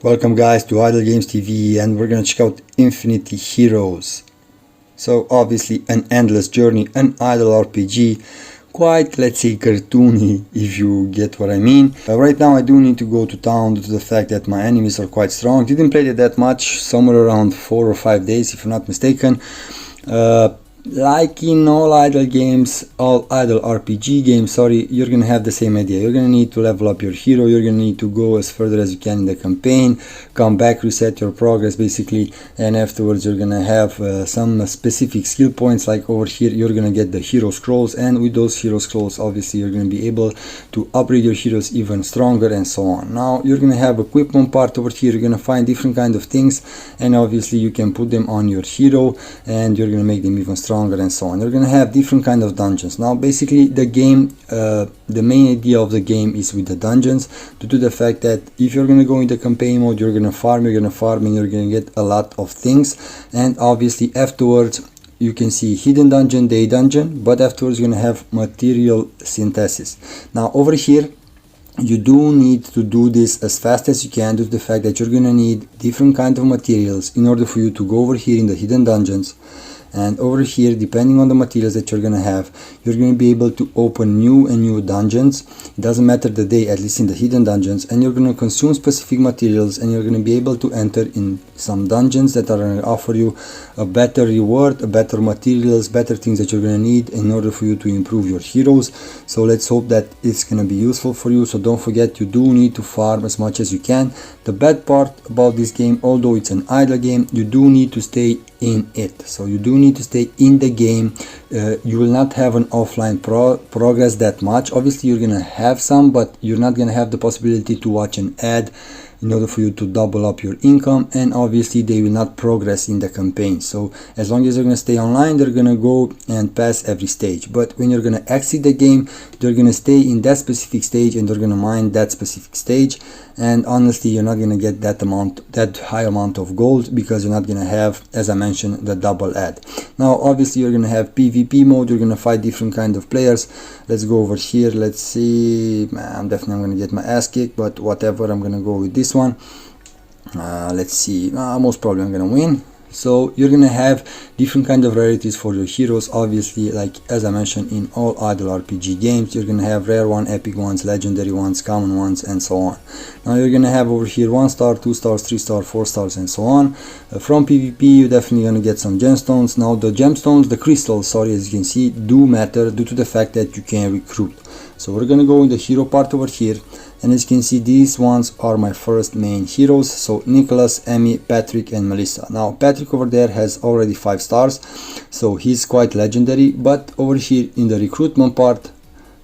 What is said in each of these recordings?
Welcome guys to Idle Games TV, and we're gonna check out Infinity Heroes. So obviously an endless journey, an idle RPG, quite, let's say, cartoony, if you get what I mean. Right now I do need to go to town due to the fact that my enemies are quite strong. Didn't play it that much, somewhere around 4 or 5 days if I'm not mistaken. Like in all idle games, all idle RPG games, sorry, you're gonna have the same idea. You're gonna need to level up your hero, you're gonna need to go as further as you can in the campaign, come back, reset your progress basically, and afterwards you're gonna have some specific skill points. Like over here you're gonna get the hero scrolls, and with those hero scrolls obviously you're gonna be able to upgrade your heroes even stronger and so on. Now you're gonna have equipment part over here, you're gonna find different kind of things, and obviously you can put them on your hero and you're gonna make them even stronger and so on. You're gonna have different kind of dungeons. Now basically the game, the main idea of the game is with the dungeons, due to the fact that if you're gonna go in the campaign mode, you're gonna farm, and you're gonna get a lot of things, and obviously afterwards you can see hidden dungeon, day dungeon, but afterwards you're gonna have material synthesis. Now over here you do need to do this as fast as you can, due to the fact that you're gonna need different kind of materials in order for you to go over here in the hidden dungeons. And over here, depending on the materials that you're gonna have, you're gonna be able to open new and new dungeons. It doesn't matter the day, at least in the hidden dungeons, and you're gonna consume specific materials, and you're gonna be able to enter in some dungeons that are gonna offer you a better reward, a better materials, better things that you're gonna need in order for you to improve your heroes. So let's hope that it's gonna be useful for you. So don't forget, you do need to farm as much as you can. The bad part about this game, although it's an idle game, you do need to stay in it. So you do need to stay in the game. You will not have an offline progress that much. Obviously you're gonna have some, but you're not gonna have the possibility to watch an ad in order for you to double up your income, and obviously they will not progress in the campaign. So as long as you're gonna stay online, they're gonna go and pass every stage. But when you're gonna exit the game, they're gonna stay in that specific stage and they're gonna mine that specific stage. And honestly, you're not gonna get that high amount of gold, because you're not gonna have, as I mentioned, the double ad. Now obviously you're gonna have PvP mode, you're gonna fight different kind of players. Let's go over here, let's see. I'm definitely gonna get my ass kicked, but whatever, I'm gonna go with this one. Let's see, most probably I'm gonna win. So you're gonna have different kind of rarities for your heroes. Obviously, like as I mentioned, in all idle RPG games, you're gonna have rare one, epic ones, legendary ones, common ones, and so on. Now you're gonna have over here 1 star, 2 stars, 3 stars, 4 stars, and so on. From PvP, you're definitely gonna get some gemstones. Now the gemstones, the crystals, sorry, as you can see, do matter due to the fact that you can recruit. So we're gonna go in the hero part over here, and as you can see, these ones are my first main heroes. So Nicholas, Emmy, Patrick, and Melissa. Now Patrick over there has already 5 stars, so he's quite legendary. But over here in the recruitment part,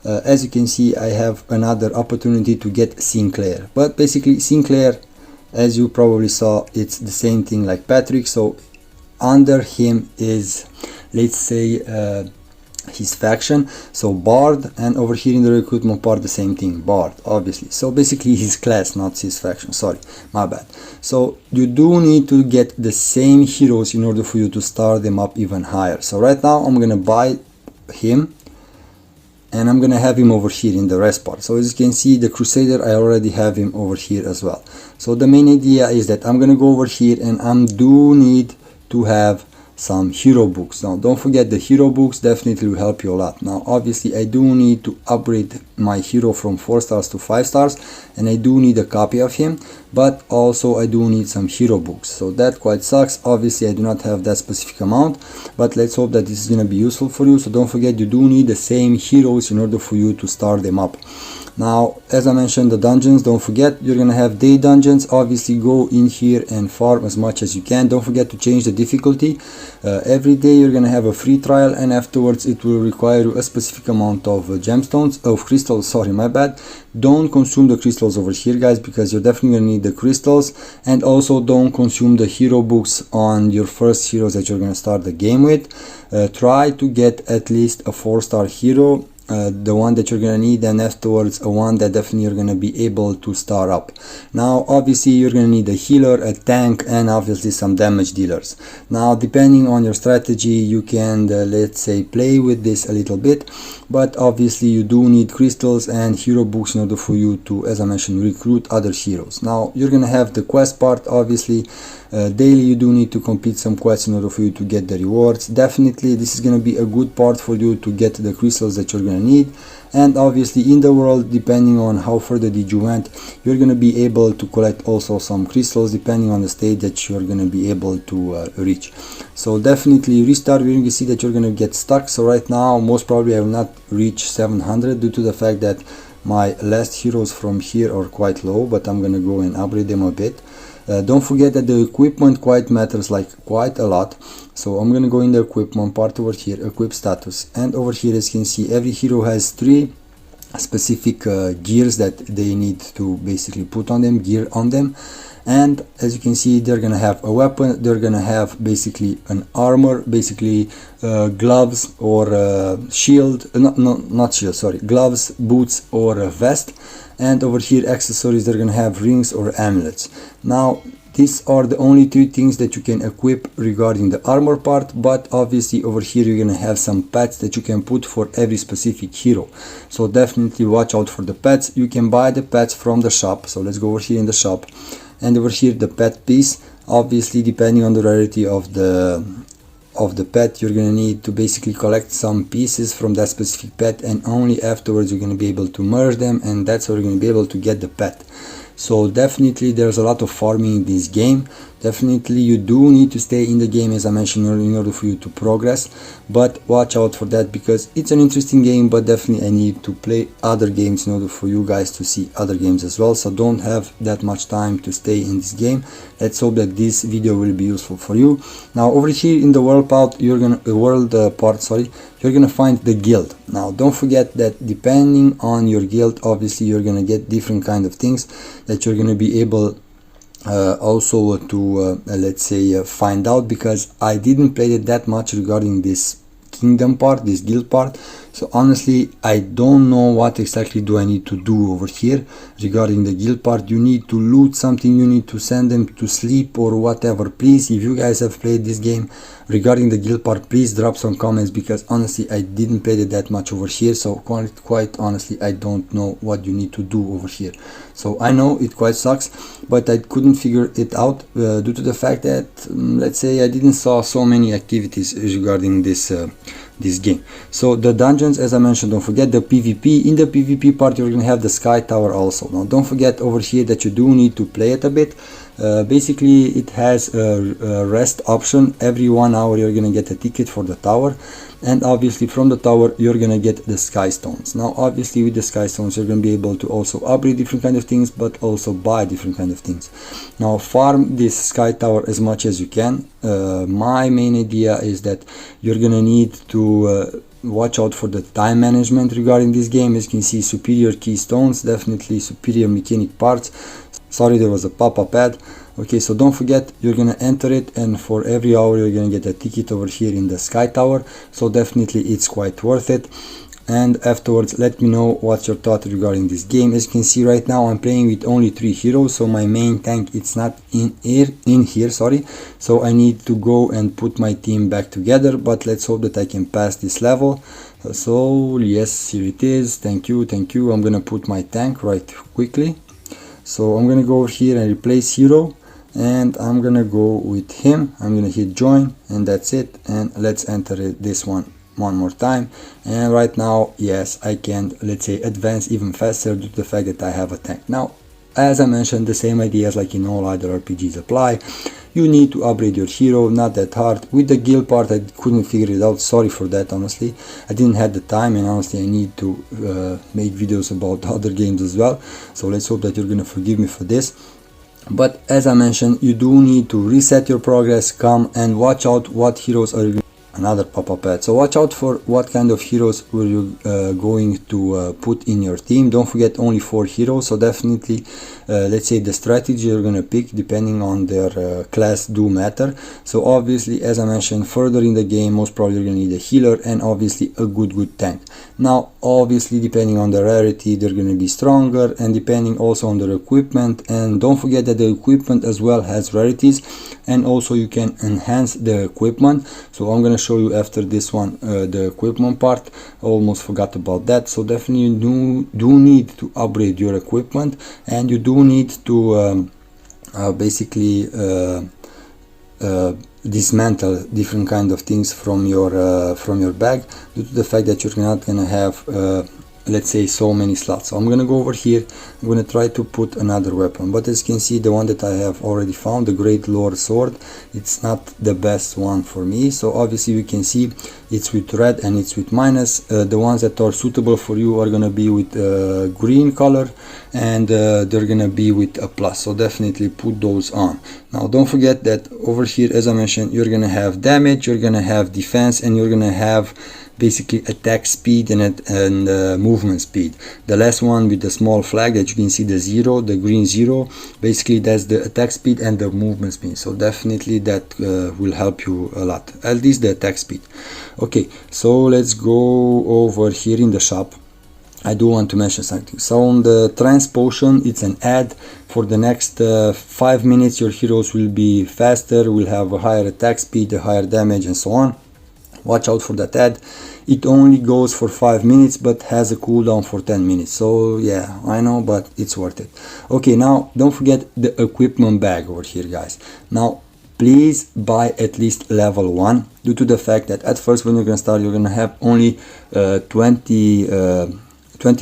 as you can see, I have another opportunity to get Sinclair. But basically Sinclair, as you probably saw, it's the same thing like Patrick. So under him is, let's say, his faction, so Bard, and over here in the recruitment part the same thing, Bard, obviously. So basically his class, not his faction, sorry, my bad. So you do need to get the same heroes in order for you to start them up even higher. So right now I'm gonna buy him, and I'm gonna have him over here in the rest part. So as you can see, the Crusader, I already have him over here as well. So the main idea is that I'm gonna go over here, and I do need to have some hero books. Now don't forget, the hero books definitely will help you a lot. Now obviously I do need to upgrade my hero from 4 stars to 5 stars, and I do need a copy of him, but also I do need some hero books. So that quite sucks. Obviously I do not have that specific amount, but let's hope that this is gonna be useful for you. So don't forget, you do need the same heroes in order for you to start them up. Now as I mentioned, the dungeons, don't forget, you're gonna have day dungeons. Obviously go in here and farm as much as you can. Don't forget to change the difficulty. Every day you're gonna have a free trial, and afterwards it will require you a specific amount of gemstones, of crystals, sorry, my bad. Don't consume the crystals over here, guys, because you're definitely gonna need the crystals. And also don't consume the hero books on your first heroes that you're gonna start the game with. Try to get at least a 4-star hero, the one that you're gonna need, and afterwards a one that definitely you're gonna be able to start up. Now obviously you're gonna need a healer, a tank, and obviously some damage dealers. Now depending on your strategy, you can let's say play with this a little bit, but obviously you do need crystals and hero books in order for you to, as I mentioned, recruit other heroes. Now you're gonna have the quest part. Obviously daily you do need to complete some quests in order for you to get the rewards. Definitely this is gonna be a good part for you to get the crystals that you're gonna need. And obviously in the world, depending on how further did you went, you're gonna be able to collect also some crystals depending on the state that you're gonna be able to reach. So definitely restart, we're going to see that you're gonna get stuck. So right now most probably I will not reach 700 due to the fact that my last heroes from here are quite low, but I'm gonna go and upgrade them a bit. Don't forget that the equipment quite matters, like quite a lot. So I'm gonna go in the equipment part over here, equip status, and over here as you can see every hero has 3 specific gears that they need to basically put on them, gear on them. And as you can see, they're gonna have a weapon, they're gonna have basically an armor, basically gloves or shield, not shield, sorry, gloves, boots or a vest. And over here accessories, they're gonna have rings or amulets. Now these are the only 3 things that you can equip regarding the armor part, but obviously over here you're gonna have some pets that you can put for every specific hero. So definitely watch out for the pets. You can buy the pets from the shop. So let's go over here in the shop, and over here the pet piece. Obviously depending on the rarity of the pet, you're gonna need to basically collect some pieces from that specific pet, and only afterwards you're gonna be able to merge them, and that's how you're gonna be able to get the pet. So definitely there's a lot of farming in this game. Definitely you do need to stay in the game, as I mentioned, in order for you to progress, but watch out for that because it's an interesting game. But definitely I need to play other games in order for you guys to see other games as well, so don't have that much time to stay in this game. Let's hope that this video will be useful for you. Now over here in the world part, you're gonna you're gonna find the guild. Now don't forget that depending on your guild, obviously you're gonna get different kind of things that you're gonna be able also to let's say find out, because I didn't play it that much regarding this kingdom part, this guild part. So honestly I don't know what exactly do I need to do over here regarding the guild part. You need to loot something, you need to send them to sleep or whatever. Please, if you guys have played this game regarding the guild part, please drop some comments, because honestly I didn't play it that much over here. So quite honestly I don't know what you need to do over here. So I know it quite sucks, but I couldn't figure it out due to the fact that let's say I didn't saw so many activities regarding this this game. So the dungeons, as I mentioned, don't forget the PvP. In the PvP part you're gonna have the sky tower also. Now don't forget over here that you do need to play it a bit. Basically it has a rest option. Every 1 hour you're gonna get a ticket for the tower, and obviously from the tower you're gonna get the sky stones. Now obviously with the sky stones you're gonna be able to also upgrade different kind of things, but also buy different kind of things. Now farm this sky tower as much as you can. My main idea is that you're gonna need to watch out for the time management regarding this game. As you can see, superior keystones, definitely superior mechanic parts. Sorry, there was a pop-up ad. Okay, so don't forget, you're gonna enter it, and for every hour you're gonna get a ticket over here in the sky tower. So definitely it's quite worth it. And afterwards let me know what's your thought regarding this game. As you can see right now I'm playing with only 3 heroes, so my main tank it's not in here, sorry. So I need to go and put my team back together, but let's hope that I can pass this level. So yes, here it is. Thank you. I'm gonna put my tank right quickly. So I'm gonna go over here and replace hero, and I'm gonna go with him. I'm gonna hit join, and that's it. And let's enter this one more time. And right now, yes, I can, let's say, advance even faster due to the fact that I have a tank. Now, as I mentioned, the same ideas like in all other RPGs apply. You need to upgrade your hero, not that hard. With the guild part I couldn't figure it out, sorry for that. Honestly I didn't have the time, and honestly I need to make videos about other games as well, so let's hope that you're gonna forgive me for this. But as I mentioned, you do need to reset your progress, come and watch out what heroes are another pop-up ad. So watch out for what kind of heroes were you going to put in your team. Don't forget only 4 heroes, so definitely let's say the strategy you're gonna pick depending on their class do matter. So obviously, as I mentioned, further in the game most probably you're gonna need a healer and obviously a good tank. Now obviously depending on the rarity they're gonna be stronger, and depending also on their equipment. And don't forget that the equipment as well has rarities, and also you can enhance the equipment. So I'm gonna show you after this one the equipment part. I almost forgot about that. So definitely you do need to upgrade your equipment, and you do need to basically dismantle different kind of things from your bag, due to the fact that you're not gonna have let's say so many slots. So I'm gonna go over here, I'm gonna try to put another weapon, but as you can see, the one that I have already found, the Great Lord Sword, it's not the best one for me. So obviously you can see it's with red and it's with minus. The ones that are suitable for you are gonna be with green color, and they're gonna be with a plus, so definitely put those on. Now don't forget that over here, as I mentioned, you're gonna have damage, you're gonna have defense, and you're gonna have basically attack speed and movement speed. The last one with the small flag that you can see, the zero, the green zero, basically that's the attack speed and the movement speed. So definitely that will help you a lot, at least the attack speed. Okay, so let's go over here in the shop. I do want to mention something. So on the trance potion, it's an ad. For the next 5 minutes your heroes will be faster, will have a higher attack speed, a higher damage, and so on. Watch out for that ad. It only goes for 5 minutes but has a cooldown for 10 minutes. So yeah, I know, but it's worth it. Okay, now don't forget the equipment bag over here, guys. Now please buy at least level 1, due to the fact that at first when you're gonna start, you're gonna have only 20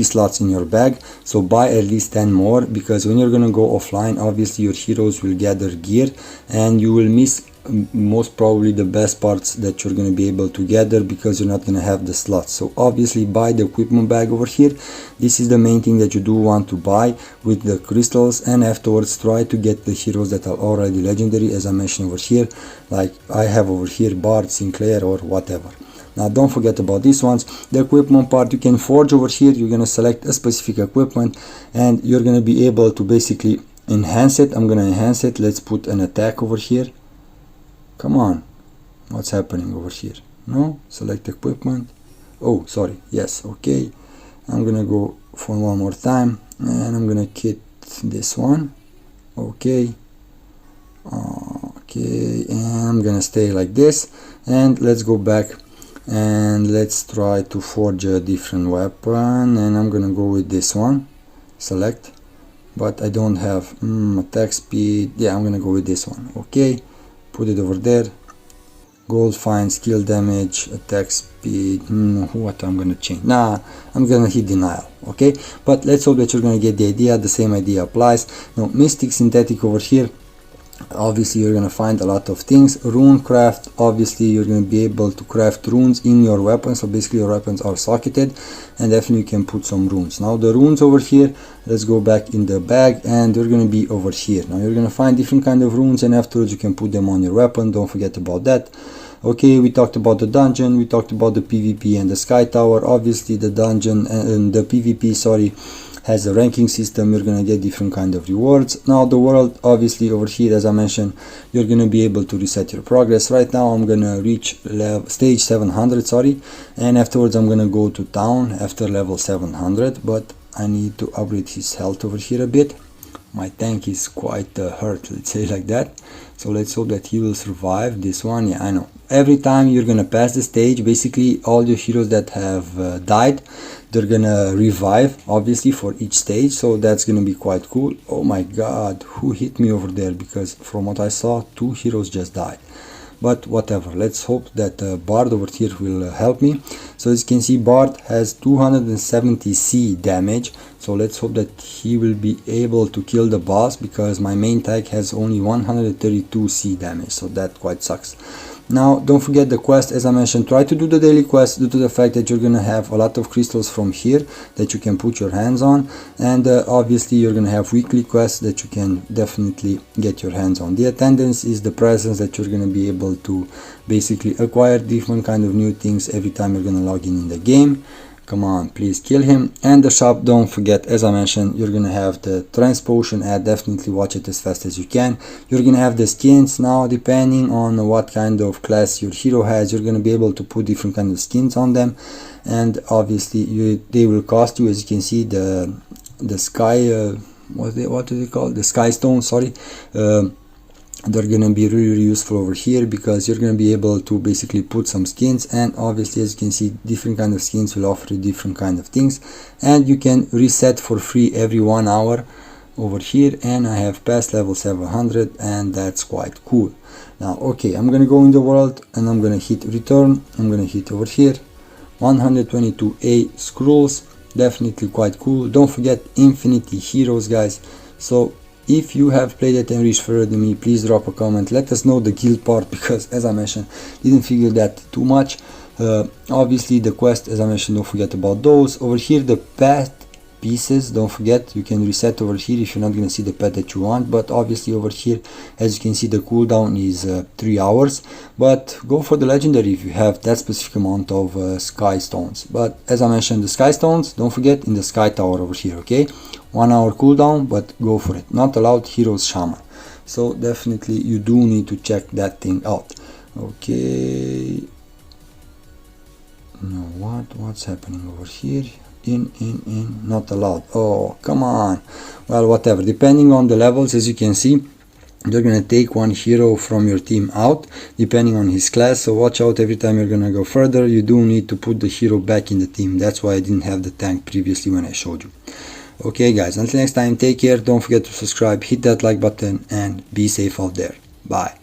slots in your bag. So buy at least 10 more, because when you're gonna go offline, obviously your heroes will gather gear and you will miss most probably the best parts that you're going to be able to gather, because you're not going to have the slots. So obviously buy the equipment bag over here. This is the main thing that you do want to buy with the crystals, and afterwards try to get the heroes that are already legendary, as I mentioned over here, like I have over here Bard, Sinclair, or whatever. Now don't forget about these ones. The equipment part, you can forge over here. You're going to select a specific equipment and you're going to be able to basically enhance it. I'm going to enhance it. Let's put an attack over here. Come on, what's happening over here? No, select equipment. Oh, sorry, yes, okay. I'm gonna go for one more time and I'm gonna kit this one. Okay, okay, and I'm gonna stay like this, and let's go back and let's try to forge a different weapon, and I'm gonna go with this one. Select, but I don't have attack speed. Yeah, I'm gonna go with this one. Okay, put it over there. Gold, fine, skill, damage, attack speed. What I'm gonna change? Nah, I'm gonna hit denial. Okay, but let's hope that you're gonna get the idea. The same idea applies. Now mystic, synthetic over here, obviously you're gonna find a lot of things. Rune craft, obviously you're gonna be able to craft runes in your weapon. So basically your weapons are socketed, and definitely you can put some runes. Now the runes over here, let's go back in the bag, and they're gonna be over here. Now you're gonna find different kind of runes, and afterwards you can put them on your weapon. Don't forget about that. Okay, we talked about the dungeon, we talked about the PvP and the sky tower. Obviously the dungeon and the PvP, sorry, has a ranking system. You're gonna get different kind of rewards. Now the world, obviously over here, as I mentioned, you're gonna be able to reset your progress. Right now I'm gonna reach stage 700, sorry, and afterwards I'm gonna go to town after level 700, but I need to upgrade his health over here a bit. My tank is quite hurt, let's say like that. So let's hope that he will survive this one. Yeah, I know. Every time you're gonna pass the stage, basically all your heroes that have died, they're gonna revive, obviously, for each stage. So that's gonna be quite cool. Oh my god, who hit me over there? Because from what I saw, 2 heroes just died. But whatever, let's hope that Bard over here will help me. So as you can see, Bard has 270 C damage, so let's hope that he will be able to kill the boss, because my main tag has only 132 C damage, so that quite sucks. Now don't forget the quest. As I mentioned, try to do the daily quest, due to the fact that you're gonna have a lot of crystals from here that you can put your hands on, and obviously you're gonna have weekly quests that you can definitely get your hands on. The attendance is the presence that you're gonna be able to basically acquire different kind of new things every time you're gonna log in the game. Come on, please kill him. And the shop, don't forget, as I mentioned, you're gonna have the trance potion ad. Definitely watch it as fast as you can. You're gonna have the skins. Now depending on what kind of class your hero has, you're gonna be able to put different kind of skins on them, and obviously they will cost you. As you can see, the sky what is it called, the sky stone, sorry, they're gonna be really useful over here, because you're gonna be able to basically put some skins, and obviously, as you can see, different kind of skins will offer you different kind of things, and you can reset for free every 1 hour over here. And I have passed level 700, and that's quite cool. Now, okay, I'm gonna go in the world and I'm gonna hit return. I'm gonna hit over here 122A scrolls, definitely quite cool. Don't forget Infinity Heroes, guys. So if you have played it and reached further than me, please drop a comment, let us know the guild part, because as I mentioned, didn't figure that too much. Obviously the quest, as I mentioned, don't forget about those. Over here, the pet pieces, don't forget, you can reset over here if you're not going to see the pet that you want. But obviously over here, as you can see, the cooldown is 3 hours, but go for the legendary if you have that specific amount of sky stones. But as I mentioned, the sky stones, don't forget, in the sky tower over here, okay? 1 hour cooldown, but go for it. Not allowed heroes shaman, so definitely you do need to check that thing out. Okay, now what's happening over here? In, not allowed. Oh, come on. Well, whatever, depending on the levels, as you can see, you're gonna take one hero from your team out depending on his class, so watch out every time you're gonna go further. You do need to put the hero back in the team. That's why I didn't have the tank previously when I showed you. Okay guys, until next time, take care, don't forget to subscribe, hit that like button, and be safe out there. Bye.